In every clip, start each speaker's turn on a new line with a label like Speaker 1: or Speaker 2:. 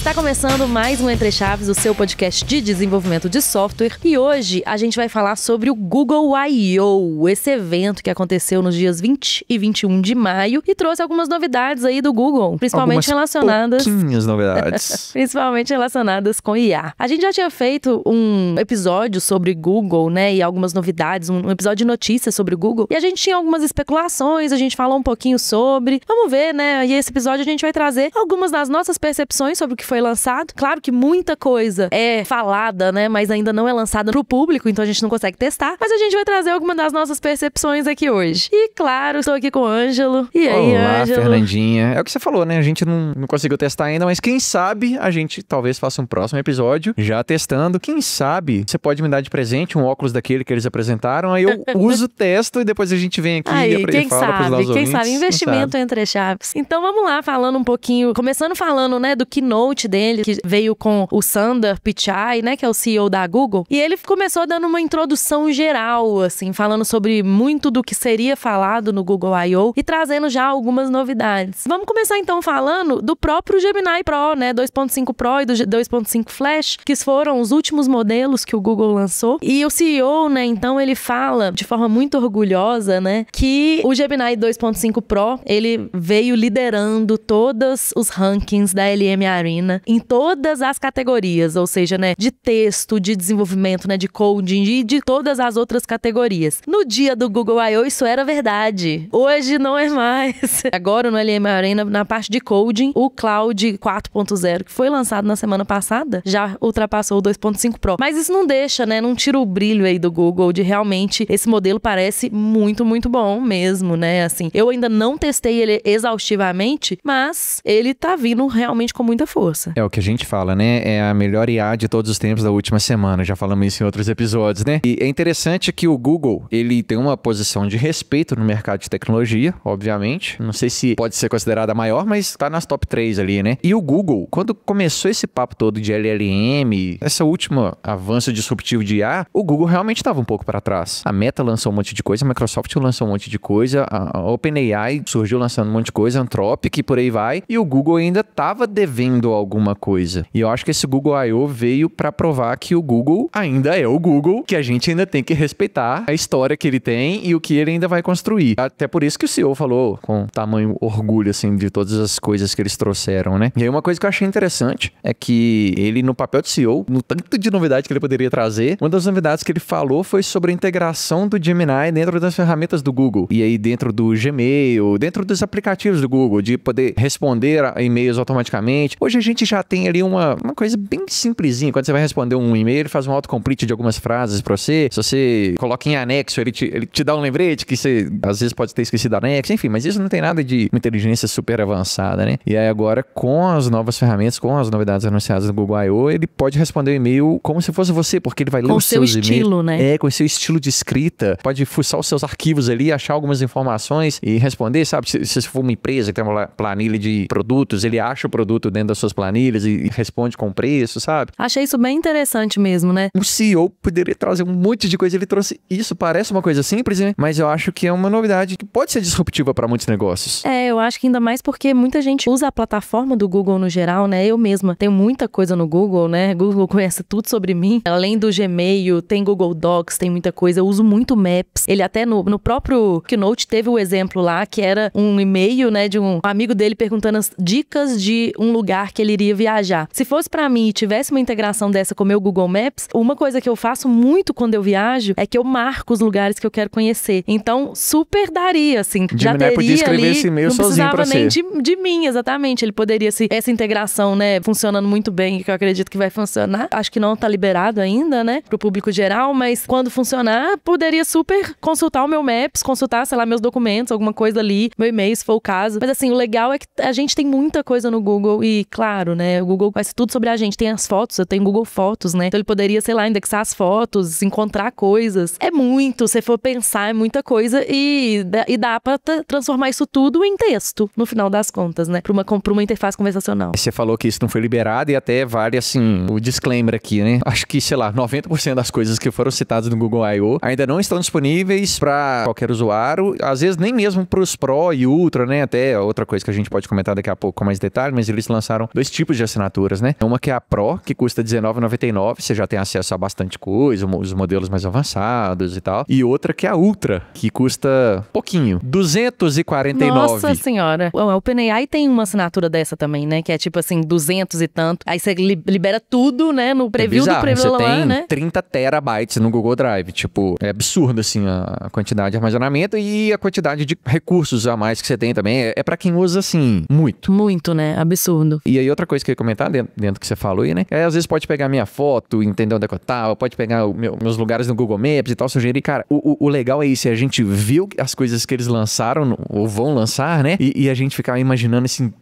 Speaker 1: Está começando mais um Entre Chaves, o seu podcast de desenvolvimento de software. E hoje a gente vai falar sobre o Google I/O, esse evento que aconteceu nos dias 20 e 21 de maio e trouxe algumas novidades aí do Google, principalmente relacionadas...
Speaker 2: pouquinhas novidades.
Speaker 1: principalmente relacionadas com IA. A gente já tinha feito um episódio sobre Google, né, e algumas novidades, um episódio de notícias sobre o Google. E a gente tinha algumas especulações, a gente falou um pouquinho sobre. Vamos ver, né, e esse episódio a gente vai trazer algumas das nossas percepções sobre o que foi lançado. Claro que muita coisa é falada, né, mas ainda não é lançada pro público, então a gente não consegue testar. Mas a gente vai trazer algumas das nossas percepções aqui hoje. E claro, estou aqui com o Ângelo. E aí,
Speaker 2: Olá,
Speaker 1: Ângelo?
Speaker 2: Fernandinha. É o que você falou, né? A gente não conseguiu testar ainda, mas quem sabe a gente talvez faça um próximo episódio já testando. Quem sabe você pode me dar de presente um óculos daquele que eles apresentaram, aí eu uso, testo e depois a gente vem aqui e fala pros nossos ouvintes.
Speaker 1: Quem sabe, investimento entre chaves. Então vamos lá, falando um pouquinho, começando falando, né, do keynote dele, que veio com o Sundar Pichai, né, que é o CEO da Google, e ele começou dando uma introdução geral, assim, falando sobre muito do que seria falado no Google I/O e trazendo já algumas novidades. Vamos começar então falando do próprio Gemini Pro, né, 2.5 Pro e do 2.5 Flash, que foram os últimos modelos que o Google lançou. E o CEO, né, então ele fala de forma muito orgulhosa, né, que o Gemini 2.5 Pro, ele veio liderando todos os rankings da LM Arena em todas as categorias, ou seja, né, de texto, de desenvolvimento, né, de coding e de todas as outras categorias. No dia do Google I/O isso era verdade. Hoje não é mais. Agora no LM Arena, na parte de coding, o Cloud 4.0, que foi lançado na semana passada, já ultrapassou o 2.5 Pro. Mas isso não deixa, né, não tira o brilho aí do Google de realmente esse modelo parece muito, muito bom mesmo, né, assim. Eu ainda não testei ele exaustivamente, mas ele tá vindo realmente com muita força.
Speaker 2: É o que a gente fala, né? É a melhor IA de todos os tempos da última semana. Já falamos isso em outros episódios, né? E é interessante que o Google, ele tem uma posição de respeito no mercado de tecnologia, obviamente. Não sei se pode ser considerada a maior, mas tá nas top 3 ali, né? E o Google, quando começou esse papo todo de LLM, essa última avanço disruptivo de IA, o Google realmente estava um pouco para trás. A Meta lançou um monte de coisa, a Microsoft lançou um monte de coisa, a OpenAI surgiu lançando um monte de coisa, Anthropic e por aí vai, e o Google ainda estava devendo alguma coisa. E eu acho que esse Google I/O veio para provar que o Google ainda é o Google, que a gente ainda tem que respeitar a história que ele tem e o que ele ainda vai construir. Até por isso que o CEO falou com tamanho orgulho, assim, de todas as coisas que eles trouxeram, né? E aí uma coisa que eu achei interessante é que ele, no papel de CEO, no tanto de novidade que ele poderia trazer, uma das novidades que ele falou foi sobre a integração do Gemini dentro das ferramentas do Google. E aí dentro do Gmail, dentro dos aplicativos do Google, de poder responder a e-mails automaticamente. Hoje a gente já tem ali uma coisa bem simplesinha. Quando você vai responder um e-mail, ele faz um autocomplete de algumas frases pra você. Se você coloca em anexo, ele te dá um lembrete que você às vezes pode ter esquecido anexo. Enfim, mas isso não tem nada de uma inteligência super avançada, né? E aí agora, com as novas ferramentas, com as novidades anunciadas no Google I/O, ele pode responder o e-mail como se fosse você, porque ele vai ler os seus e-mails. Com o seu estilo, né? É, com o seu estilo de escrita. Pode fuçar os seus arquivos ali, achar algumas informações e responder, sabe? Se for uma empresa que tem uma planilha de produtos, ele acha o produto dentro das suas planilhas e responde com preço, sabe?
Speaker 1: Achei isso bem interessante mesmo, né?
Speaker 2: O CEO poderia trazer um monte de coisa, ele trouxe isso, parece uma coisa simples, né? Mas eu acho que é uma novidade que pode ser disruptiva para muitos negócios.
Speaker 1: É, eu acho que ainda mais porque muita gente usa a plataforma do Google no geral, né? Eu mesma tenho muita coisa no Google, né? Google conhece tudo sobre mim. Além do Gmail, tem Google Docs, tem muita coisa. Eu uso muito Maps. Ele até no próprio Keynote teve o exemplo lá, que era um e-mail, né, de um amigo dele perguntando as dicas de um lugar que ele iria viajar. Se fosse pra mim e tivesse uma integração dessa com o meu Google Maps, uma coisa que eu faço muito quando eu viajo é que eu marco os lugares que eu quero conhecer. Então, super daria, assim. Já teria
Speaker 2: podia escrever
Speaker 1: ali,
Speaker 2: esse e-mail
Speaker 1: não
Speaker 2: sozinho pra
Speaker 1: precisava nem
Speaker 2: você.
Speaker 1: de mim, exatamente. Ele poderia, essa integração, né, funcionando muito bem, que eu acredito que vai funcionar. Acho que não tá liberado ainda, né, pro público geral, mas quando funcionar, poderia super consultar o meu Maps, consultar, sei lá, meus documentos, alguma coisa ali, meu e-mail, se for o caso. Mas assim, o legal é que a gente tem muita coisa no Google e, claro, né, o Google faz tudo sobre a gente. Tem as fotos, eu tenho Google Fotos, né? Então ele poderia, sei lá, indexar as fotos, encontrar coisas. É muito, se for pensar, é muita coisa e dá pra transformar isso tudo em texto, no final das contas, né? Pra uma interface conversacional.
Speaker 2: Você falou que isso não foi liberado e até vale, assim, o disclaimer aqui, né? Acho que, sei lá, 90% das coisas que foram citadas no Google I/O ainda não estão disponíveis pra qualquer usuário. Às vezes nem mesmo pros Pro e Ultra, né? Até outra coisa que a gente pode comentar daqui a pouco com mais detalhe, mas eles lançaram 2 tipos de assinaturas, né? Uma que é a Pro, que custa R$19,99, você já tem acesso a bastante coisa, os modelos mais avançados e tal. E outra que é a Ultra, que custa pouquinho, R$249.
Speaker 1: Nossa senhora. A OpenAI tem uma assinatura dessa também, né? Que é tipo assim, 200 e tanto. Aí você libera tudo, né? No preview do preview
Speaker 2: lá,
Speaker 1: né?
Speaker 2: Você tem 30 terabytes no Google Drive. Tipo, é absurdo, assim, a quantidade de armazenamento e a quantidade de recursos a mais que você tem também. É pra quem usa, assim, muito.
Speaker 1: Muito, né? Absurdo.
Speaker 2: E aí, outra coisa que eu ia comentar dentro que você falou aí, né? É, às vezes pode pegar minha foto, entender onde é que eu tava, pode pegar meus lugares no Google Maps e tal, sugerir. Cara, o legal é isso, é a gente viu as coisas que eles lançaram ou vão lançar, né? E a gente ficar imaginando assim,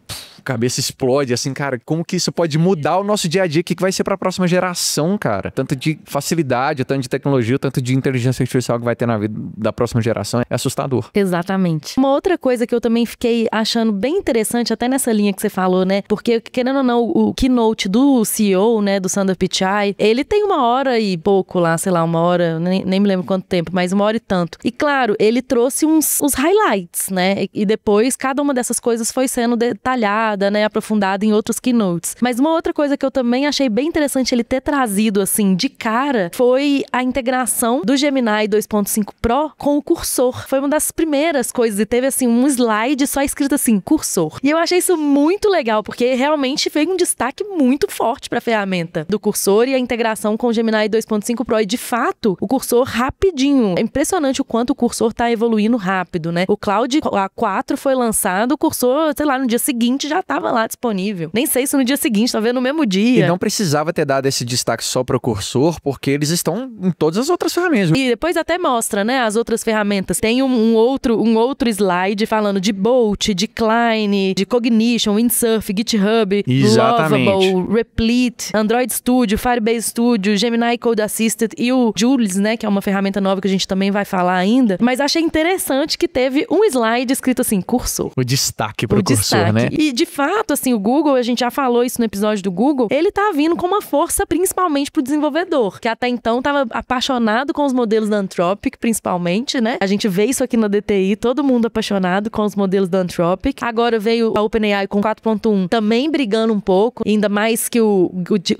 Speaker 2: cabeça explode, assim, cara, como que isso pode mudar o nosso dia a dia, o que vai ser pra próxima geração, cara? Tanto de facilidade, tanto de tecnologia, tanto de inteligência artificial que vai ter na vida da próxima geração, é assustador.
Speaker 1: Exatamente. Uma outra coisa que eu também fiquei achando bem interessante, até nessa linha que você falou, né? Porque, querendo ou não, o keynote do CEO, né, do Sundar Pichai, ele tem 1h e pouco lá, sei lá, 1h, nem me lembro quanto tempo, mas 1h e tanto. E claro, ele trouxe os highlights, né? E depois, cada uma dessas coisas foi sendo detalhada, né, aprofundada em outros keynotes. Mas uma outra coisa que eu também achei bem interessante ele ter trazido, assim, de cara, foi a integração do Gemini 2.5 Pro com o cursor. Foi uma das primeiras coisas e teve, assim, um slide só escrito assim, cursor. E eu achei isso muito legal, porque realmente veio um destaque muito forte para a ferramenta do cursor e a integração com o Gemini 2.5 Pro. E, de fato, o cursor rapidinho. É impressionante o quanto o cursor tá evoluindo rápido, né? O Claude A4 foi lançado, o cursor, sei lá, no dia seguinte já tava lá disponível. Nem sei se no dia seguinte, talvez no mesmo dia.
Speaker 2: E não precisava ter dado esse destaque só pro cursor, porque eles estão em todas as outras ferramentas.
Speaker 1: E depois até mostra, né, as outras ferramentas. Tem um outro slide falando de Bolt, de Klein, de Cognition, Windsurf, GitHub,
Speaker 2: Exatamente.
Speaker 1: Lovable, Replete, Android Studio, Firebase Studio, Gemini Code Assistant e o Jules, né, que é uma ferramenta nova que a gente também vai falar ainda. Mas achei interessante que teve um slide escrito assim, cursor.
Speaker 2: O destaque pro cursor, né?
Speaker 1: E de fato, assim, o Google, a gente já falou isso no episódio do Google, ele tá vindo com uma força principalmente pro desenvolvedor, que até então tava apaixonado com os modelos da Anthropic, principalmente, né? A gente vê isso aqui na DTI, todo mundo apaixonado com os modelos da Anthropic. Agora veio a OpenAI com 4.1, também brigando um pouco, ainda mais que o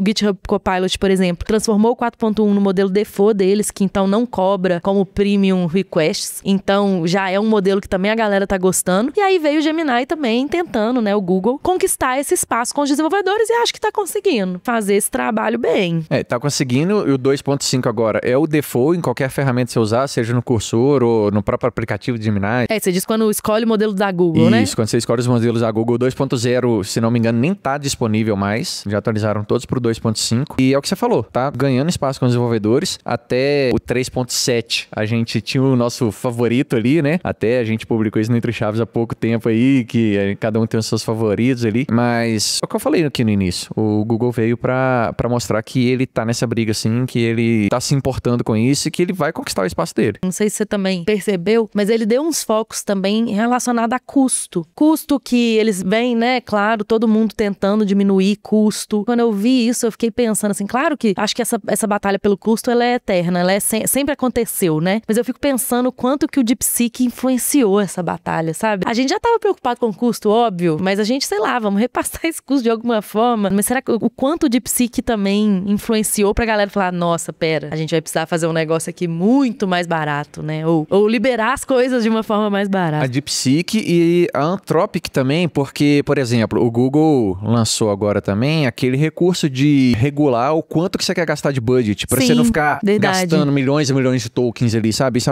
Speaker 1: GitHub Copilot, por exemplo, transformou o 4.1 no modelo default deles, que então não cobra como premium requests. Então já é um modelo que também a galera tá gostando. E aí veio o Gemini também tentando, né, o Google, conquistar esse espaço com os desenvolvedores e acho que tá conseguindo fazer esse trabalho bem.
Speaker 2: Tá conseguindo. E o 2.5 agora é o default em qualquer ferramenta que você usar, seja no cursor ou no próprio aplicativo de Gemini.
Speaker 1: Você diz quando escolhe o modelo da Google, né?
Speaker 2: Isso, quando você escolhe os modelos da Google. 2.0, se não me engano, nem tá disponível mais. Já atualizaram todos pro 2.5. E é o que você falou, tá ganhando espaço com os desenvolvedores. Até o 3.7, a gente tinha o nosso favorito ali, né? Até a gente publicou isso no Entre Chaves há pouco tempo aí, que cada um tem os seus favoritos ali. Mas, é o que eu falei aqui no início. O Google veio pra mostrar que ele tá nessa briga, assim, que ele tá se importando com isso e que ele vai conquistar o espaço dele.
Speaker 1: Não sei se você também percebeu, mas ele deu uns focos também relacionados a custo. Custo que eles vêm, né, claro, todo mundo tentando diminuir custo. Quando eu vi isso, eu fiquei pensando assim, claro que acho que essa batalha pelo custo, ela é eterna, ela sempre aconteceu, né? Mas eu fico pensando o quanto que o DeepSeek influenciou essa batalha, sabe? A gente já tava preocupado com o custo, óbvio, mas a gente, sei lá, vamos repassar esse custo de alguma forma. Mas será que o quanto o DeepSeek também influenciou pra galera falar, nossa, pera, a gente vai precisar fazer um negócio aqui muito mais barato, né? Ou liberar as coisas de uma forma mais barata.
Speaker 2: A DeepSeek e a Anthropic também, porque, por exemplo, o Google lançou agora também aquele recurso de regular o quanto que você quer gastar de budget, pra você não ficar gastando milhões e milhões de tokens ali, sabe? Isso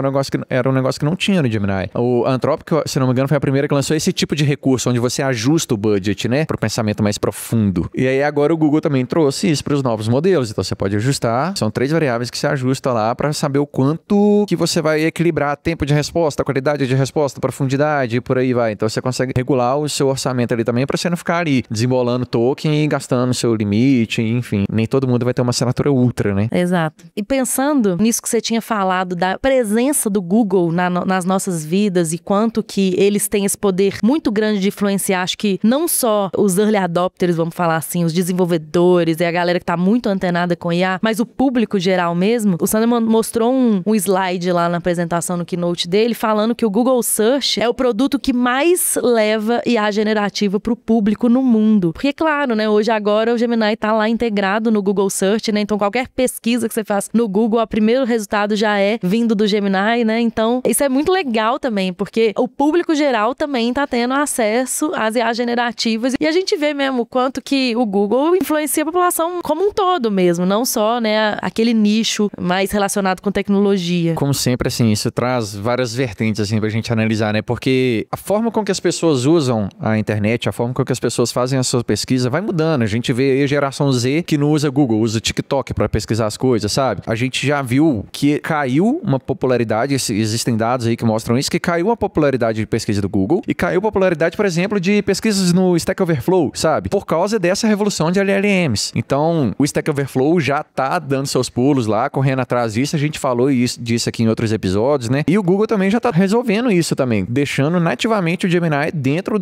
Speaker 2: era um negócio que não tinha no Gemini. O Anthropic, se não me engano, foi a primeira que lançou esse tipo de recurso, onde você ajusta o budget, né? Pro pensamento mais profundo. E aí agora o Google também trouxe isso para os novos modelos. Então você pode ajustar. São 3 variáveis que você ajusta lá para saber o quanto que você vai equilibrar tempo de resposta, qualidade de resposta, profundidade e por aí vai. Então você consegue regular o seu orçamento ali também para você não ficar ali desembolando token e gastando o seu limite, enfim. Nem todo mundo vai ter uma assinatura ultra, né?
Speaker 1: Exato. E pensando nisso que você tinha falado da presença do Google nas nossas vidas e quanto que eles têm esse poder muito grande de influenciar, acho que não só os early adopters, vamos falar assim, os desenvolvedores e a galera que tá muito antenada com IA, mas o público geral mesmo. O Sundar mostrou um slide lá na apresentação no keynote dele, falando que o Google Search é o produto que mais leva IA generativa pro público no mundo. Porque, claro, né, hoje agora o Gemini tá lá integrado no Google Search, né, então qualquer pesquisa que você faz no Google, o primeiro resultado já é vindo do Gemini, né, então isso é muito legal também, porque o público geral também tá tendo acesso às IA generativas e a gente vê mesmo o quanto que o Google influencia a população como um todo mesmo, não só, né, aquele nicho mais relacionado com tecnologia.
Speaker 2: Como sempre, assim, isso traz várias vertentes, assim, pra gente analisar, né, porque a forma com que as pessoas usam a internet, a forma com que as pessoas fazem a sua pesquisa vai mudando. A gente vê aí a geração Z que não usa Google, usa TikTok pra pesquisar as coisas, sabe? A gente já viu que caiu uma popularidade, existem dados aí que mostram isso, que caiu a popularidade de pesquisa do Google e caiu a popularidade, por exemplo, de pesquisas no Stack Overflow, sabe? Por causa dessa revolução de LLMs. Então, o Stack Overflow já tá dando seus pulos lá, correndo atrás disso. A gente falou disso aqui em outros episódios, né? E o Google também já tá resolvendo isso também, deixando nativamente o Gemini dentro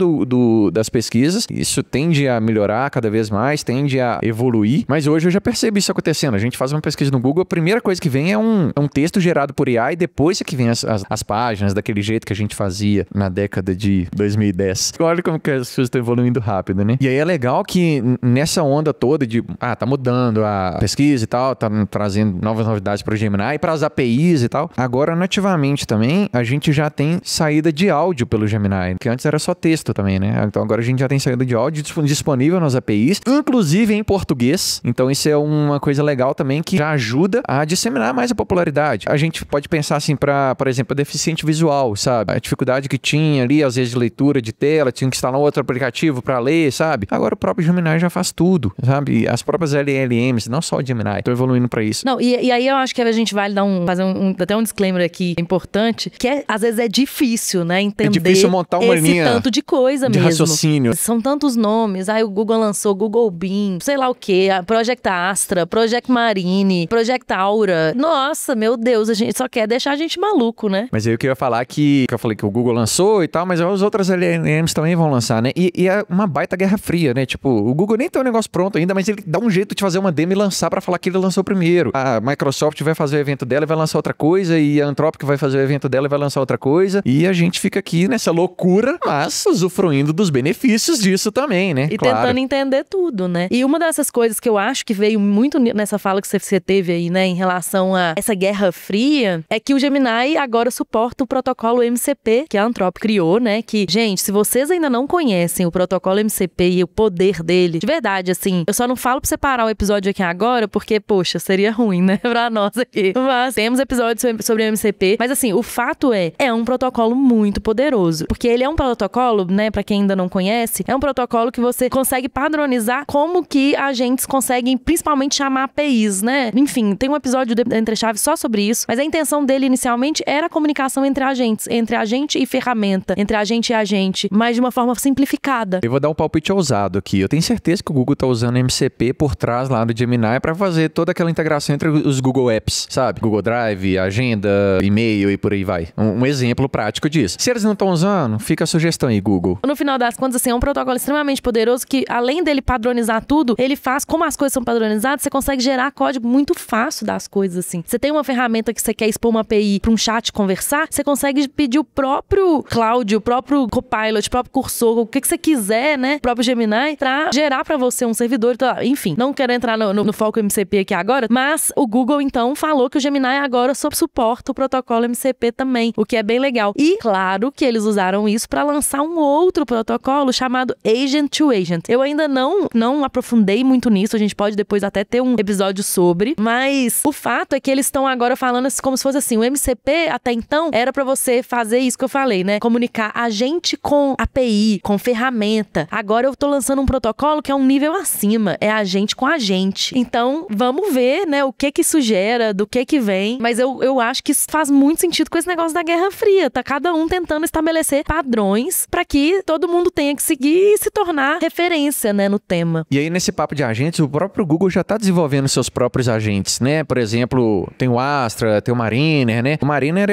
Speaker 2: das pesquisas. Isso tende a melhorar cada vez mais, tende a evoluir. Mas hoje eu já percebo isso acontecendo. A gente faz uma pesquisa no Google, a primeira coisa que vem é um texto gerado por IA e depois é que vem as páginas, daquele jeito que a gente fazia na década de 2010. Olha como que as coisas estão evoluindo rápido, né? E aí é legal que nessa onda toda de, tá mudando a pesquisa e tal, tá trazendo novas novidades para o Gemini e para as APIs e tal. Agora, nativamente também, a gente já tem saída de áudio pelo Gemini, que antes era só texto também, né? Então agora a gente já tem saída de áudio disponível nas APIs, inclusive em português. Então isso é uma coisa legal também que já ajuda a disseminar mais a popularidade. A gente pode pensar assim para, por exemplo, a deficiente visual, sabe? A dificuldade que tinha ali, às vezes, de leitura de tela, tinha que instalar outro aplicativo para ler, sabe? Agora o próprio Gemini já faz tudo, sabe? As próprias LLMs, não só o Gemini, estão evoluindo para isso.
Speaker 1: Não, e aí eu acho que a gente vai fazer até um disclaimer aqui importante, que às vezes é difícil, né, entender
Speaker 2: é difícil montar uma linha
Speaker 1: tanto de coisa
Speaker 2: de
Speaker 1: mesmo.
Speaker 2: Raciocínio.
Speaker 1: São tantos nomes, aí o Google lançou Google Beam, sei lá o quê, Project Astra, Project Marine, Project Aura. Nossa, meu Deus, a gente só quer deixar a gente maluco, né?
Speaker 2: Mas aí eu queria falar que eu falei que o Google lançou e tal, mas as outras LLMs também vão lançar, né? E é uma baita guerra fria, né? Tipo, o Google nem tem o negócio pronto ainda, mas ele dá um jeito de fazer uma demo e lançar pra falar que ele lançou primeiro. A Microsoft vai fazer o evento dela e vai lançar outra coisa, e a Anthropic vai fazer o evento dela e vai lançar outra coisa, e a gente fica aqui nessa loucura, mas usufruindo dos benefícios disso também, né?
Speaker 1: E tentando entender tudo, né? E uma dessas coisas que eu acho que veio muito nessa fala que você teve aí, né, em relação a essa guerra fria, é que o Gemini agora suporta o protocolo MCP, que a Anthropic criou, né? Que, gente, se vocês ainda não conhecem o protocolo MCP e o poder dele, de verdade, assim, eu só não falo pra você parar o episódio aqui agora, porque, poxa, seria ruim, né, pra nós aqui. Mas temos episódios sobre o MCP. Mas, assim, o fato é um protocolo muito poderoso. Porque ele é um protocolo, né, pra quem ainda não conhece, é um protocolo que você consegue padronizar como que agentes conseguem, principalmente, chamar APIs, né? Enfim, tem um episódio do Entre Chaves só sobre isso, mas a intenção dele, inicialmente, era a comunicação entre agentes, entre agente e ferramenta, entre agente e agente, mas de uma forma simplificada.
Speaker 2: Eu vou dar um palpite ousado aqui. Eu tenho certeza que o Google tá usando MCP por trás lá do Gemini para fazer toda aquela integração entre os Google Apps, sabe? Google Drive, agenda, e-mail e por aí vai. Um exemplo prático disso. Se eles não estão usando, fica a sugestão aí, Google.
Speaker 1: No final das contas, assim, é um protocolo extremamente poderoso que, além dele padronizar tudo, ele faz, como as coisas são padronizadas, você consegue gerar código muito fácil das coisas, assim. Você tem uma ferramenta que você quer expor uma API para um chat conversar, você consegue pedir o próprio Cloud, o próprio Copilot, o próprio cursor, o que você quiser, né? O próprio Gemini, pra gerar pra você um servidor. Enfim, não quero entrar no foco MCP aqui agora, mas o Google, então, falou que o Gemini agora suporta o protocolo MCP também, o que é bem legal. E, claro, que eles usaram isso pra lançar um outro protocolo chamado Agent to Agent. Eu ainda não aprofundei muito nisso, a gente pode depois até ter um episódio sobre, mas o fato é que eles estão agora falando como se fosse assim, o MCP até então era pra você fazer isso que eu falei, né? Comunicar agente com API, com ferramenta. Agora eu tô lançando um protocolo que é um nível acima, é agente com agente. Então, vamos ver, né, o que isso gera, do que vem, mas eu acho que isso faz muito sentido com esse negócio da Guerra Fria, tá cada um tentando estabelecer padrões pra que todo mundo tenha que seguir e se tornar referência, né, no tema.
Speaker 2: E aí, nesse papo de agentes, o próprio Google já tá desenvolvendo seus próprios agentes, né? Por exemplo, tem o Astra, tem o Mariner, né? O Mariner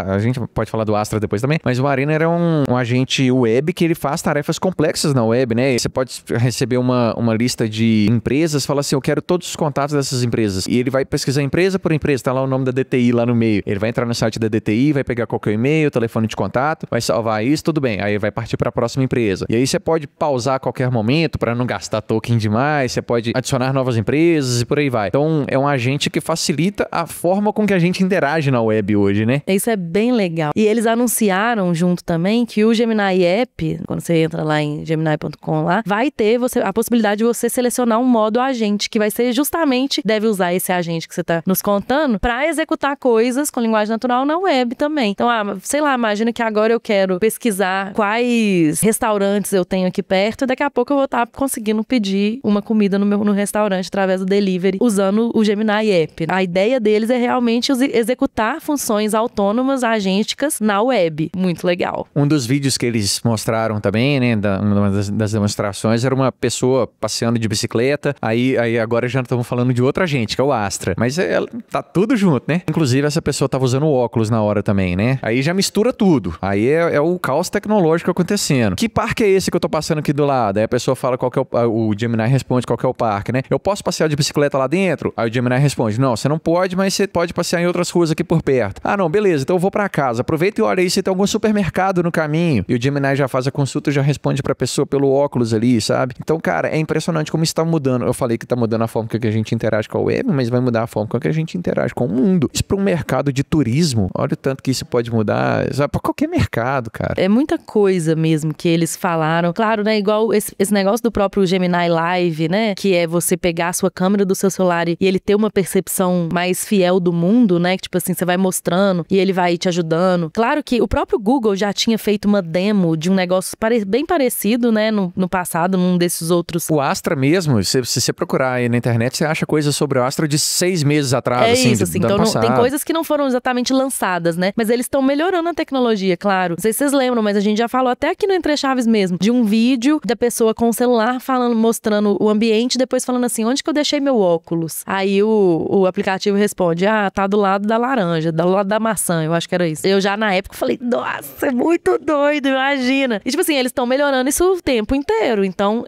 Speaker 2: a gente pode falar do Astra depois também, mas o Mariner é um agente web que ele faz tarefas tarefas complexas na web, né? Você pode receber uma lista de empresas, fala assim, eu quero todos os contatos dessas empresas. E ele vai pesquisar empresa por empresa, tá lá o nome da DTI lá no meio. Ele vai entrar no site da DTI, vai pegar qualquer e-mail, telefone de contato, vai salvar isso, tudo bem. Aí vai partir para a próxima empresa. E aí você pode pausar a qualquer momento para não gastar token demais, você pode adicionar novas empresas e por aí vai. Então, é um agente que facilita a forma com que a gente interage na web hoje, né?
Speaker 1: Isso é bem legal. E eles anunciaram junto também que o Gemini App, quando você entra lá em gemini.com lá, vai ter a possibilidade de você selecionar um modo agente, que vai ser justamente, deve usar esse agente que você tá nos contando, para executar coisas com linguagem natural na web também. Então, sei lá, imagina que agora eu quero pesquisar quais restaurantes eu tenho aqui perto e daqui a pouco eu vou estar conseguindo pedir uma comida no restaurante através do delivery usando o Gemini App. A ideia deles é realmente executar funções autônomas, agênticas na web. Muito legal.
Speaker 2: Um dos vídeos que eles mostraram também, né, uma das demonstrações, era uma pessoa passeando de bicicleta, aí agora já estamos falando de outra agente, que é o Astra. Mas tá tudo junto, né? Inclusive, essa pessoa tava usando óculos na hora também, né? Aí já mistura tudo. Aí é o caos tecnológico acontecendo. Que parque é esse que eu tô passando aqui do lado? Aí a pessoa fala qual que é o Gemini responde qual que é o parque, né? Eu posso passear de bicicleta lá dentro? Aí o Gemini responde, não, você não pode, mas você pode passear em outras ruas aqui por perto. Ah, não, beleza, então eu vou pra casa. Aproveita e olha aí se tem algum supermercado no caminho. E o Gemini já faz a consulta e já responde pra pessoa pelo óculos ali, sabe? Então, cara, é impressionante como isso tá mudando. Eu falei que tá mudando a forma que a gente interage com a web, mas vai mudar a forma com que a gente interage com o mundo. Isso pra um mercado de turismo, olha o tanto que isso pode mudar, sabe? Pra qualquer mercado, cara.
Speaker 1: É muita coisa mesmo que eles falaram. Claro, né? Igual esse negócio do próprio Gemini Live, né? Que é você pegar a sua câmera do seu celular e ele ter uma percepção mais fiel do mundo, né? Que, tipo assim, você vai mostrando e ele vai te ajudando. Claro que o próprio Google já tinha feito uma demo de um negócio bem parecido, né? No passado, num desses outros.
Speaker 2: O Astra mesmo, se você procurar aí na internet, você acha coisas sobre o Astra de 6 meses atrás,
Speaker 1: é
Speaker 2: assim,
Speaker 1: isso, assim. Então tem coisas que não foram exatamente lançadas, né? Mas eles estão melhorando a tecnologia, claro. Não sei se vocês lembram, mas a gente já falou até aqui no Entre Chaves mesmo, de um vídeo da pessoa com o celular mostrando o ambiente, depois falando assim, onde que eu deixei meu óculos? Aí o aplicativo responde, tá do lado da laranja, do lado da maçã, eu acho que era isso. Eu já na época falei, nossa, é muito doido, imagina. E tipo assim, eles estão melhorando isso o tempo inteiro. Então,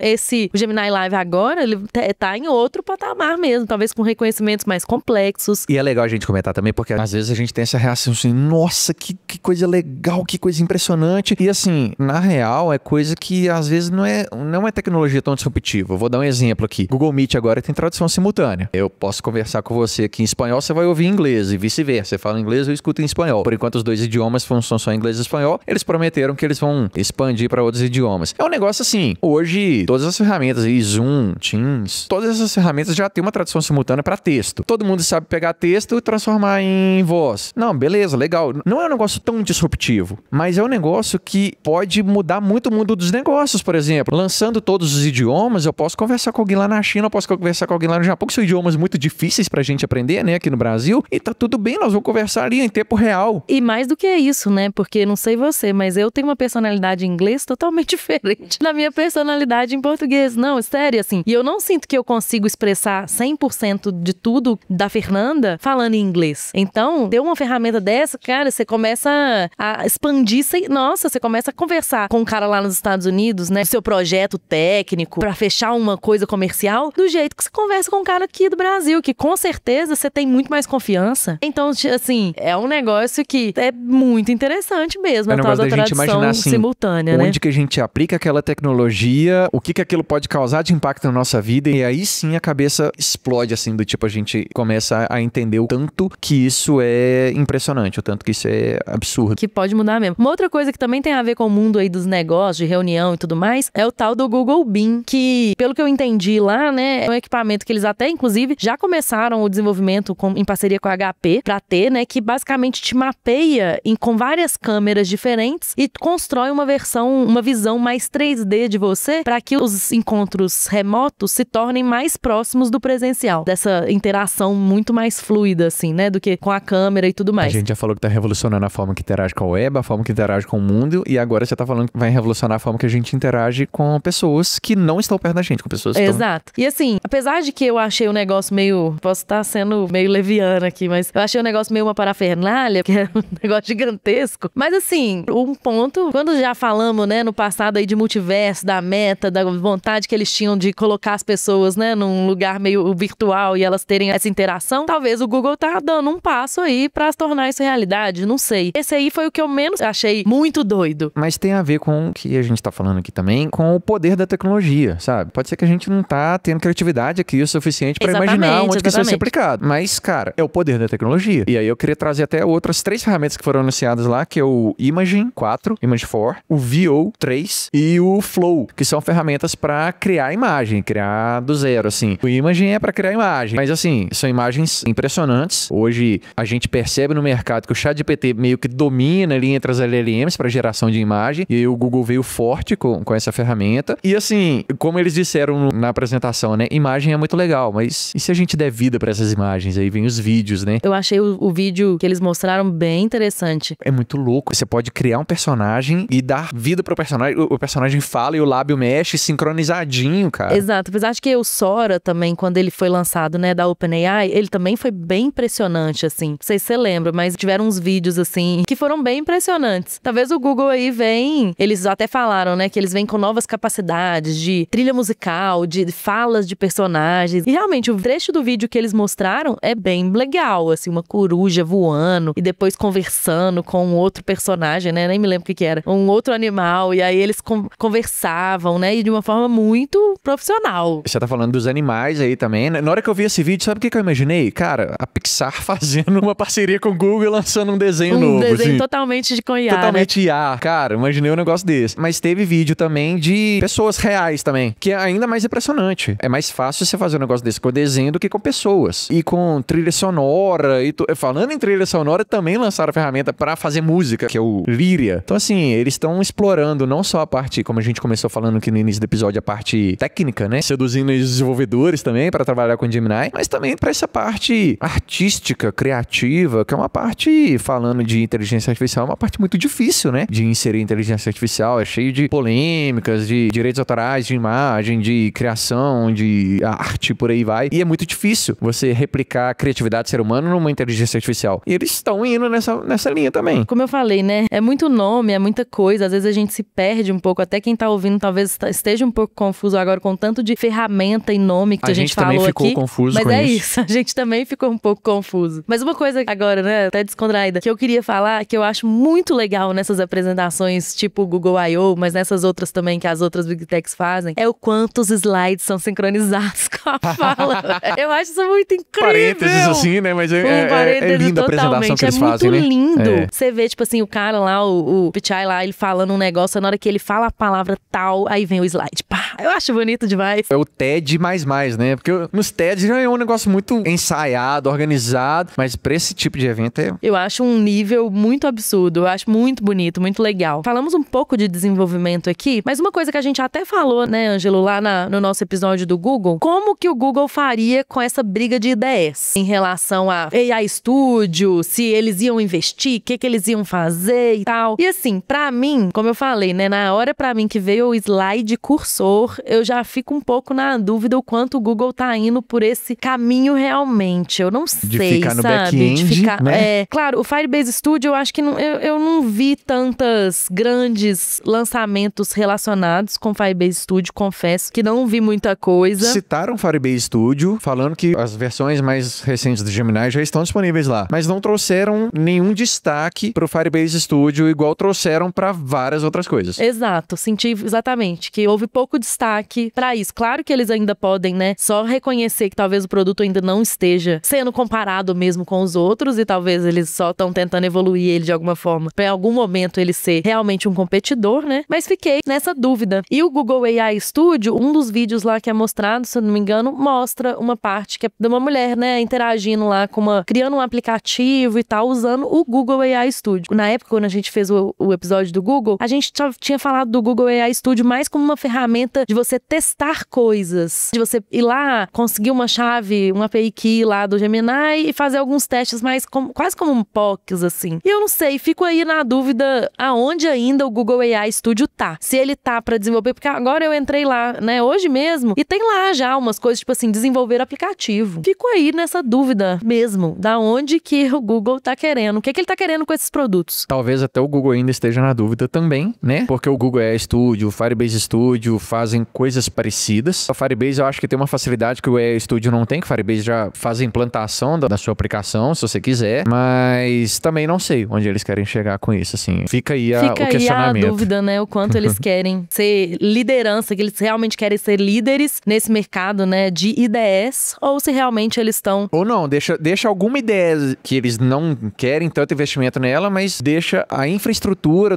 Speaker 1: o Gemini Live agora, ele tá em outro patamar mesmo, talvez com reconhecimentos mais complexos.
Speaker 2: E é legal a gente comentar também, porque às vezes a gente tem essa reação assim, nossa, que coisa legal, que coisa impressionante. E assim, na real, é coisa que às vezes não é tecnologia tão disruptiva. Eu vou dar um exemplo aqui. Google Meet agora tem tradução simultânea. Eu posso conversar com você aqui em espanhol, você vai ouvir em inglês e vice-versa. Você fala inglês, eu escuto em espanhol. Por enquanto, os dois idiomas são só inglês e espanhol. Eles prometeram que eles vão expandir para outros idiomas. É um negócio assim, hoje, todas as ferramentas aí, Zoom, Teams, todas essas ferramentas já tem uma tradução simultânea para texto. Todo mundo sabe pegar texto e transformar em voz. Não, beleza, legal. Não é um negócio tão disruptivo, mas é um negócio que pode mudar muito o mundo dos negócios, por exemplo. Lançando todos os idiomas, eu posso conversar com alguém lá na China, eu posso conversar com alguém lá no Japão, que são idiomas muito difíceis pra gente aprender, né, aqui no Brasil, e tá tudo bem, nós vamos conversar ali em tempo real.
Speaker 1: E mais do que isso, né, porque não sei você, mas eu tenho uma personalidade em inglês totalmente diferente da minha personalidade em português. Não, sério, assim. E eu não sinto que eu consigo expressar 100% de tudo da Fernanda falando em inglês. Então, ter uma ferramenta dessa, cara, você começa a expandir, nossa, você começa a conversar com um cara lá nos Estados Unidos, né, seu projeto técnico pra fechar uma coisa comercial, do jeito que você conversa com um cara aqui do Brasil, que com certeza você tem muito mais confiança. Então, assim, é um negócio que é muito interessante mesmo, a tal da tradução
Speaker 2: assim,
Speaker 1: simultânea, né?
Speaker 2: Onde que a gente aplica aquela tecnologia, o que aquilo pode causar de impacto na nossa vida, e aí sim a cabeça explode, assim, do tipo, a gente começa a entender o tanto que isso é impressionante, o tanto que isso é absurdo.
Speaker 1: Que pode mudar mesmo. Uma outra coisa que também tem a ver com o mundo aí dos negócios, de reunião e tudo mais, é o tal do Google Beam, que, pelo que eu entendi lá, né, é um equipamento que eles até, inclusive, já começaram o desenvolvimento em parceria com a HP pra ter, né, que basicamente te mapeia com várias câmeras diferentes e constrói uma visão mais 3D de você para que os encontros remotos se tornem mais próximos do presencial, dessa interação muito mais fluida, assim, né, do que com a câmera e tudo mais.
Speaker 2: A gente já falou que tá revolucionando a forma que interage com a web, a forma que interage com o mundo, e agora você tá falando que vai revolucionar a forma que a gente interage com pessoas que não estão perto da gente, com pessoas que
Speaker 1: Exato. E assim, apesar de que eu achei o negócio meio... Posso estar sendo meio leviana aqui, mas eu achei o negócio meio uma parafernália, que é um negócio gigantesco. Mas assim, um ponto, quando já falamos, né, passado aí de multiverso, da Meta, da vontade que eles tinham de colocar as pessoas, né, num lugar meio virtual e elas terem essa interação, talvez o Google tá dando um passo aí pra se tornar isso realidade, não sei. Esse aí foi o que eu menos achei muito doido.
Speaker 2: Mas tem a ver com o que a gente tá falando aqui também, com o poder da tecnologia, sabe? Pode ser que a gente não tá tendo criatividade aqui o suficiente pra imaginar onde que isso vai ser aplicado. Mas, cara, é o poder da tecnologia. E aí eu queria trazer até outras 3 ferramentas que foram anunciadas lá, que é o Imagen 4, Imagen 4, o VO 3 e o Flow, que são ferramentas pra criar imagem, criar do zero, assim. O Imagen é pra criar imagem, mas assim, são imagens impressionantes. Hoje a gente percebe no mercado que o ChatGPT meio que domina ali entre as LLMs para geração de imagem, e aí o Google veio forte com essa ferramenta. E assim, como eles disseram na apresentação, né, imagem é muito legal, mas e se a gente der vida para essas imagens? Aí vem os vídeos, né?
Speaker 1: Eu achei o vídeo que eles mostraram bem interessante.
Speaker 2: É muito louco. Você pode criar um personagem e dar vida pro personagem. O personagem fala e o lábio mexe sincronizadinho, cara.
Speaker 1: Exato. Apesar de que o Sora também, quando ele foi lançado, né, da OpenAI, ele também foi bem impressionante, assim. Não sei se você lembra, mas tiveram uns vídeos, assim, que foram bem impressionantes. Talvez o Google aí vem, eles até falaram, né, que eles vêm com novas capacidades de trilha musical, de falas de personagens. E realmente, o trecho do vídeo que eles mostraram é bem legal, assim, uma coruja voando e depois conversando com outro personagem, né, nem me lembro o que era, um outro animal, e aí eles conversavam, né, e de uma forma muito profissional.
Speaker 2: Você tá falando dos animais aí também, né? Na hora que eu vi esse vídeo, sabe o que eu imaginei? Cara, a Pixar fazendo uma parceria com o Google e lançando um desenho novo.
Speaker 1: Um desenho
Speaker 2: assim.
Speaker 1: totalmente de IA.
Speaker 2: Totalmente IA. Cara, imaginei um negócio desse. Mas teve vídeo também de pessoas reais também, que é ainda mais impressionante. É mais fácil você fazer um negócio desse com desenho do que com pessoas. E com trilha sonora. Falando em trilha sonora, também lançaram a ferramenta pra fazer música, que é o Lyria. Então, assim, eles estão explorando não só a parte, como a gente começou falando aqui no início do episódio, a parte técnica, né? Seduzindo os desenvolvedores também para trabalhar com Gemini, mas também para essa parte artística, criativa, que é uma parte, falando de inteligência artificial, é uma parte muito difícil, né? De inserir inteligência artificial, é cheio de polêmicas, de direitos autorais, de imagem, de criação, de arte, por aí vai. E é muito difícil você replicar a criatividade do ser humano numa inteligência artificial. E eles estão indo nessa linha também.
Speaker 1: Como eu falei, né? É muito nome, é muita coisa. Às vezes a gente se perde um pouco. Até quem tá ouvindo talvez esteja um pouco confuso agora com tanto de ferramenta e nome que a gente falou aqui. A gente também ficou
Speaker 2: confuso
Speaker 1: com isso. A gente também ficou um pouco confuso. Mas uma coisa agora, né, até descontraída, que eu queria falar, que eu acho muito legal nessas apresentações tipo Google I.O., mas nessas outras também que as outras Big Techs fazem, é o quanto os slides são sincronizados com a fala. Eu acho isso muito incrível.
Speaker 2: Parênteses assim, né? Mas é linda a apresentação que eles fazem, né?
Speaker 1: É muito lindo. Você vê, tipo assim, o cara lá, o Pichai lá, ele falando um negócio, na hora que ele fala a palavra tal, aí vem o slide. Pá, eu acho bonito demais.
Speaker 2: É o TED mais, né? Porque nos TEDs já é um negócio muito ensaiado, organizado, mas pra esse tipo de evento é...
Speaker 1: Eu acho um nível muito absurdo, eu acho muito bonito, muito legal. Falamos um pouco de desenvolvimento aqui, mas uma coisa que a gente até falou, né, Ângelo, lá no nosso episódio do Google, como que o Google faria com essa briga de ideias em relação a AI Studio, se eles iam investir, o que eles iam fazer e tal. E assim, pra mim, como eu falei, né, na hora pra mim que veio o slide cursor, eu já fico um pouco na dúvida o quanto o Google tá indo por esse caminho realmente. Eu não sei,
Speaker 2: de ficar no
Speaker 1: sabe?
Speaker 2: back-end,
Speaker 1: de ficar,
Speaker 2: né?
Speaker 1: Claro, o Firebase Studio, eu acho que eu não vi tantas grandes lançamentos relacionados com o Firebase Studio, confesso que não vi muita coisa.
Speaker 2: Citaram o Firebase Studio, falando que as versões mais recentes do Gemini já estão disponíveis lá, mas não trouxeram nenhum destaque pro Firebase Studio, igual trouxeram para várias outras coisas.
Speaker 1: Exato, senti exatamente que houve pouco destaque para isso. Claro que eles ainda podem, né, só reconhecer que talvez o produto ainda não esteja sendo comparado mesmo com os outros e talvez eles só estão tentando evoluir ele de alguma forma, para em algum momento ele ser realmente um competidor, né? Mas fiquei nessa dúvida. E o Google AI Studio, um dos vídeos lá que é mostrado, se eu não me engano, mostra uma parte que é de uma mulher, né, interagindo lá com criando um aplicativo e tal, usando o Google AI Studio. Na época, quando a gente fez o episódio do Google, a gente tinha falado do Google AI Studio mais como uma ferramenta de você testar coisas, de você ir lá, conseguir uma chave, uma API key lá do Gemini e fazer alguns testes mais quase como um POCs, assim. E eu não sei, fico aí na dúvida aonde ainda o Google AI Studio tá. Se ele tá pra desenvolver, porque agora eu entrei lá, né, hoje mesmo, e tem lá já umas coisas, tipo assim, desenvolver aplicativo. Fico aí nessa dúvida mesmo, da onde que o Google tá querendo, o que ele tá querendo com esses produtos.
Speaker 2: Talvez até o Google ainda esteja na dúvida também, né? porque o Google AI Studio, o Firebase Studio fazem coisas parecidas. O Firebase eu acho que tem uma facilidade que o AI Studio não tem, que o Firebase já faz a implantação da sua aplicação, se você quiser, mas também não sei onde eles querem chegar com isso, assim. Fica aí o questionamento.
Speaker 1: Fica aí a dúvida, né? O quanto eles querem ser liderança, que eles realmente querem ser líderes nesse mercado, né, de IDS, ou se realmente eles estão...
Speaker 2: Ou não, deixa alguma ideia que eles não querem tanto investimento nela, mas deixa a infraestrutura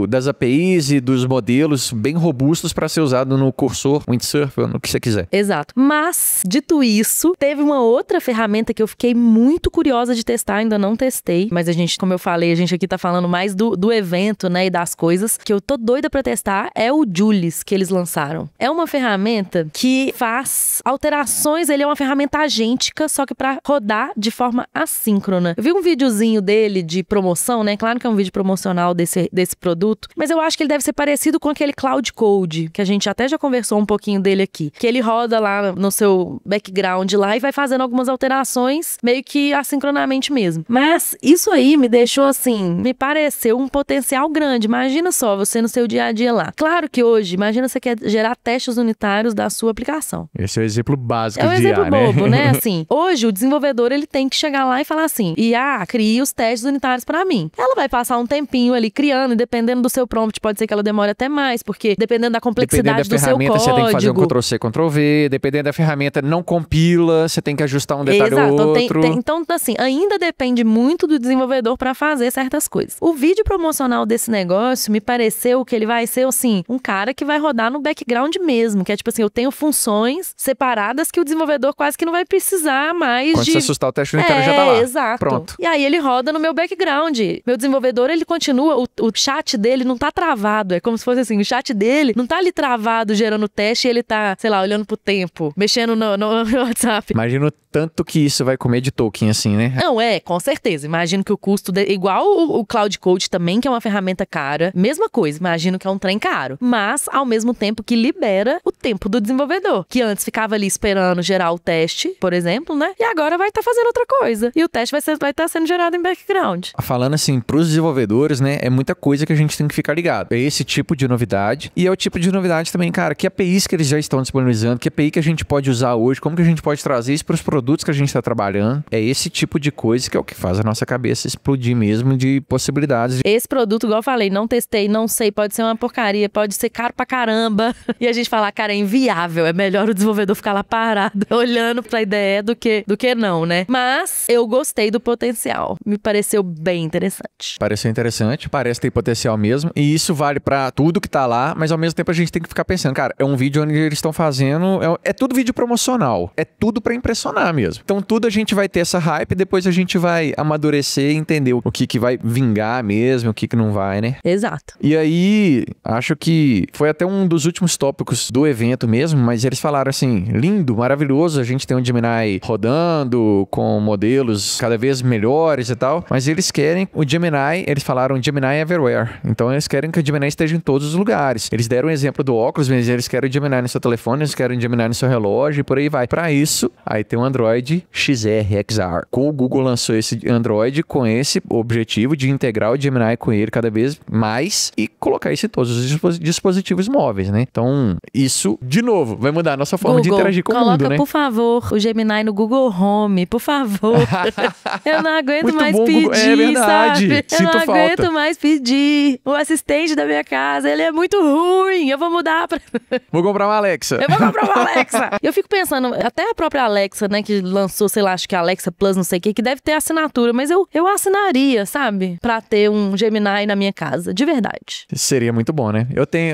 Speaker 2: das APIs e dos modelos bem robustos para ser usado no cursor, windsurf, no que você quiser.
Speaker 1: Exato. Mas, dito isso, teve uma outra ferramenta que eu fiquei muito curiosa de testar, ainda não testei, mas a gente, como eu falei, a gente aqui tá falando mais do evento, né, e das coisas, que eu tô doida pra testar, é o Julius que eles lançaram. É uma ferramenta que faz alterações, ele é uma ferramenta agêntica, só que pra rodar de forma assíncrona. Eu vi um videozinho dele de promoção, né, claro que é um vídeo promocional desse produto, mas eu acho que ele deve ser parecido com aquele Cloud Code, que a gente até já conversou um pouquinho dele aqui, que ele roda lá no seu background lá e vai fazendo algumas alterações, meio que assincronamente mesmo. Mas isso aí me deixou assim, me pareceu um potencial grande. Imagina só, você no seu dia a dia lá. Claro que hoje, imagina você quer gerar testes unitários da sua aplicação.
Speaker 2: Esse é o exemplo básico
Speaker 1: de IA, né? É um exemplo bobo, né? Assim, hoje o desenvolvedor, ele tem que chegar lá e falar assim, IA, cria os testes unitários pra mim. Ela vai passar um tempinho ali criando, e dependendo do seu prompt, pode ser que ela demore até mais, porque dependendo da complexidade do seu código...
Speaker 2: Dependendo da ferramenta, você tem que fazer um Ctrl+C, Ctrl+V, dependendo da ferramenta, não compila, você tem que ajustar um detalhe ou outro.
Speaker 1: Então, assim, ainda depende muito do desenvolvedor para fazer certas coisas. O vídeo promocional desse negócio me pareceu que ele vai ser, assim, um cara que vai rodar no background mesmo, que é tipo assim, eu tenho funções separadas que o desenvolvedor quase que não vai precisar mais
Speaker 2: Quando você assustar o teste unitário, já tá lá.
Speaker 1: Exato.
Speaker 2: Pronto.
Speaker 1: E aí ele roda no meu background. Meu desenvolvedor, ele continua, o chat dele não tá travado, é como se fosse assim, o chat dele não tá ali travado gerando teste e ele tá, sei lá, olhando pro tempo, mexendo no WhatsApp.
Speaker 2: Imagino tanto que isso vai comer de token assim, né?
Speaker 1: Não, com certeza. Imagino que o custo, igual o Cloud Code também, que é uma ferramenta cara, mesma coisa, imagino que é um trem caro. Mas, ao mesmo tempo que libera o tempo do desenvolvedor, que antes ficava ali esperando gerar o teste, por exemplo, né? E agora vai estar fazendo outra coisa. E o teste vai estar sendo gerado em background.
Speaker 2: Falando assim, pros desenvolvedores, né, é muita coisa que a gente tem que ficar ligado. É esse tipo de novidade. E é o tipo de novidade também, cara, que APIs que eles já estão disponibilizando, que API que a gente pode usar hoje, como que a gente pode trazer isso pros produtos que a gente está trabalhando. É esse tipo de coisa que é o que faz a nossa cabeça explodir mesmo de possibilidades.
Speaker 1: Esse produto, igual eu falei, não testei, não sei, pode ser uma porcaria, pode ser caro pra caramba. E a gente fala, cara, é inviável, é melhor o desenvolvedor ficar lá parado, olhando pra ideia do que não, né? Mas eu gostei do potencial, me pareceu bem interessante.
Speaker 2: Pareceu interessante, parece ter potencial mesmo, e isso vale pra tudo que tá lá, mas ao mesmo tempo a gente tem que ficar pensando, cara, é um vídeo onde eles estão fazendo, é tudo vídeo promocional, é tudo pra impressionar mesmo. Então tudo a gente vai ter essa hype, depois a gente vai amadurecer e entender o que vai vingar mesmo, o que não vai, né?
Speaker 1: Exato.
Speaker 2: E aí, acho que foi até um dos últimos tópicos do evento mesmo, mas eles falaram assim, lindo, maravilhoso, a gente tem um Gemini rodando com modelos cada vez melhores e tal, mas eles querem o Gemini, eles falaram Gemini Everywhere, então eles querem que o Gemini esteja em todos os lugares. Eles deram um exemplo do óculos, mas eles querem o Gemini no seu telefone, eles querem o Gemini no seu relógio e por aí vai. Para isso, aí tem o Android XR. O Google lançou esse Android com esse objetivo de integrar o Gemini com ele cada vez mais e colocar isso em todos os dispositivos móveis, né? Então, isso, de novo, vai mudar a nossa forma de interagir com o mundo, né?
Speaker 1: Coloca, por favor, o Gemini no Google Home, por favor. Eu não aguento
Speaker 2: muito
Speaker 1: mais
Speaker 2: bom,
Speaker 1: pedir,
Speaker 2: Google. É verdade.
Speaker 1: sabe?
Speaker 2: Sinto
Speaker 1: eu não
Speaker 2: falta.
Speaker 1: aguento mais pedir. O assistente da minha casa, ele é muito ruim. Eu vou mudar pra...
Speaker 2: Vou comprar uma Alexa.
Speaker 1: Eu vou comprar uma Alexa. Eu fico pensando, até a própria Alexa, né, que lançou, sei lá, acho que a Alexa Plus, não sei o que deve ter assinatura, mas eu assinaria, sabe? Pra ter um Gemini na minha casa, de verdade.
Speaker 2: Seria muito bom, né?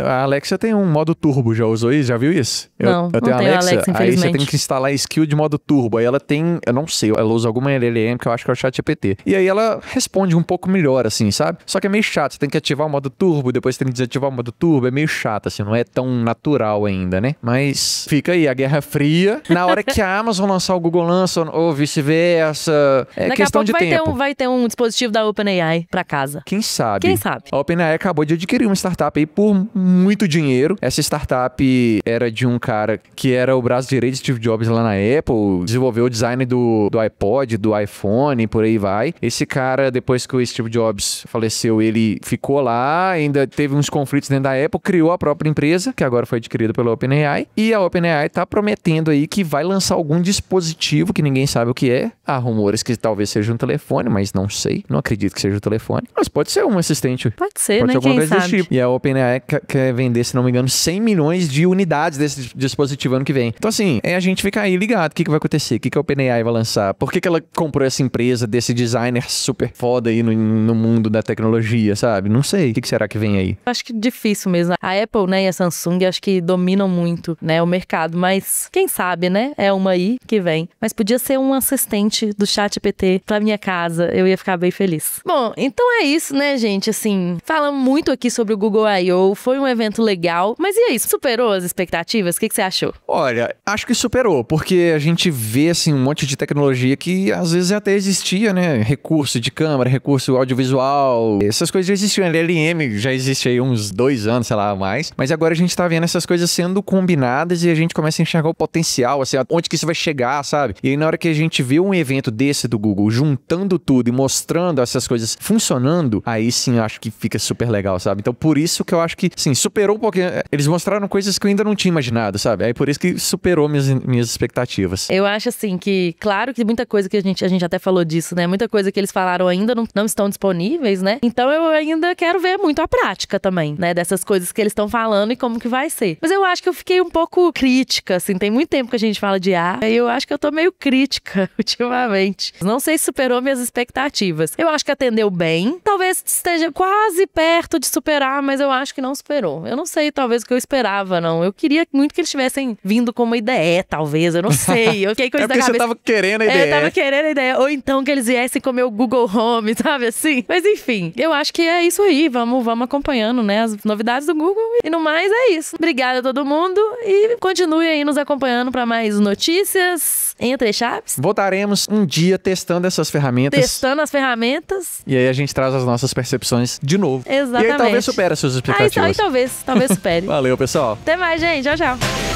Speaker 2: A Alexa tem um modo turbo, já usou isso? Já viu isso?
Speaker 1: Não tenho a Alexa, infelizmente.
Speaker 2: Aí você tem que instalar a skill de modo turbo, aí ela tem, eu não sei, ela usa alguma LLM, que eu acho que é o ChatGPT. E aí ela responde um pouco melhor, assim, sabe? Só que é meio chato, você tem que ativar o modo turbo, depois tem que desativar o modo turbo, é meio chato, assim, não é tão natural ainda, né? Mas fica aí, a Guerra Fria, na hora que a Amazon lançar, o Google lança, ou vice-versa, é
Speaker 1: daqui
Speaker 2: questão
Speaker 1: a pouco
Speaker 2: de tempo.
Speaker 1: Vai ter um dispositivo da OpenAI pra casa.
Speaker 2: Quem sabe?
Speaker 1: Quem sabe?
Speaker 2: A OpenAI acabou de adquirir uma startup aí por muito dinheiro. Essa startup era de um cara que era o braço direito de Steve Jobs lá na Apple, desenvolveu o design do iPod, do iPhone, por aí vai. Esse cara, depois que o Steve Jobs faleceu, ele ficou lá, ainda teve uns conflitos dentro da Apple, criou a própria empresa, que agora foi adquirida pela OpenAI, e a OpenAI tá prometendo aí que vai lançar algum dispositivo que ninguém sabe o que é. Há rumores que talvez seja um telefone, mas não sei, não acredito que seja um telefone. Mas pode ser um assistente.
Speaker 1: Pode ser,
Speaker 2: pode
Speaker 1: né?
Speaker 2: ser alguma
Speaker 1: Quem
Speaker 2: coisa
Speaker 1: sabe?
Speaker 2: desse tipo. E a OpenAI quer vender, se não me engano, 100 milhões de unidades desse dispositivo ano que vem. Então assim, a gente fica aí ligado, o que vai acontecer, o que a OpenAI vai lançar, por que ela comprou essa empresa desse designer super foda aí no mundo da tecnologia, sabe? Não sei, o que será que vem aí?
Speaker 1: Acho que difícil mesmo. A Apple, né, e a Samsung, acho que dominam muito, né, o mercado, mas quem sabe, né? É uma aí que vem. Mas podia ser um assistente do ChatGPT pra minha casa, eu ia ficar bem feliz. Bom, então é isso, né, gente? Assim, falamos muito aqui sobre o Google I.O., foi um evento legal, mas e aí, superou as expectativas? O que você achou?
Speaker 2: Olha, acho que superou, porque a gente vê, assim, um monte de tecnologia que às vezes até existia, né? Recurso de câmera, recurso audiovisual, essas coisas já existiam. LLM já existe aí uns 2 anos, sei lá, mais. Mas agora a gente tá vendo essas coisas sendo combinadas e a gente começa a enxergar o potencial, assim, onde que isso vai chegar, sabe? E aí na hora que a gente vê um evento desse do Google juntando tudo e mostrando essas coisas funcionando, aí sim acho que fica super legal, sabe? Então por isso que eu acho que, sim, superou um pouquinho. Eles mostraram coisas que eu ainda não tinha imaginado, sabe? Aí por isso que superou minhas expectativas.
Speaker 1: Eu acho assim que, claro que muita coisa que a gente até falou disso, né? Muita coisa que eles falaram ainda não estão disponíveis, né? Então eu ainda quero ver muito a prática também, né? Dessas coisas que eles estão falando e como que vai ser. Mas eu acho que eu fiquei um pouco crítica, assim. Tem muito tempo que a gente fala de IA e eu acho que eu tô meio crítica ultimamente. Não sei se superou minhas expectativas. Eu acho que atendeu bem. Talvez esteja quase perto de superar, mas eu acho que não superou. Eu não sei, talvez, o que eu esperava, não. Eu queria muito que eles tivessem vindo com uma ideia, talvez. Eu não sei. Eu fiquei com isso na cabeça.
Speaker 2: Você tava querendo a ideia.
Speaker 1: Eu tava querendo a ideia. Ou então que eles viessem com o meu Google Home, sabe assim? Mas enfim, eu acho que é isso aí. Vamos acompanhando, né? As novidades do Google. E no mais é isso. Obrigada a todo mundo e continue aí nos acompanhando para mais notícias entre chaves.
Speaker 2: Voltaremos um dia testando essas ferramentas.
Speaker 1: Testando as ferramentas.
Speaker 2: E aí a gente traz as nossas percepções de novo.
Speaker 1: Exatamente.
Speaker 2: E aí talvez supere as suas expectativas.
Speaker 1: Aí talvez supere.
Speaker 2: Valeu, pessoal.
Speaker 1: Até mais, gente. Tchau, tchau.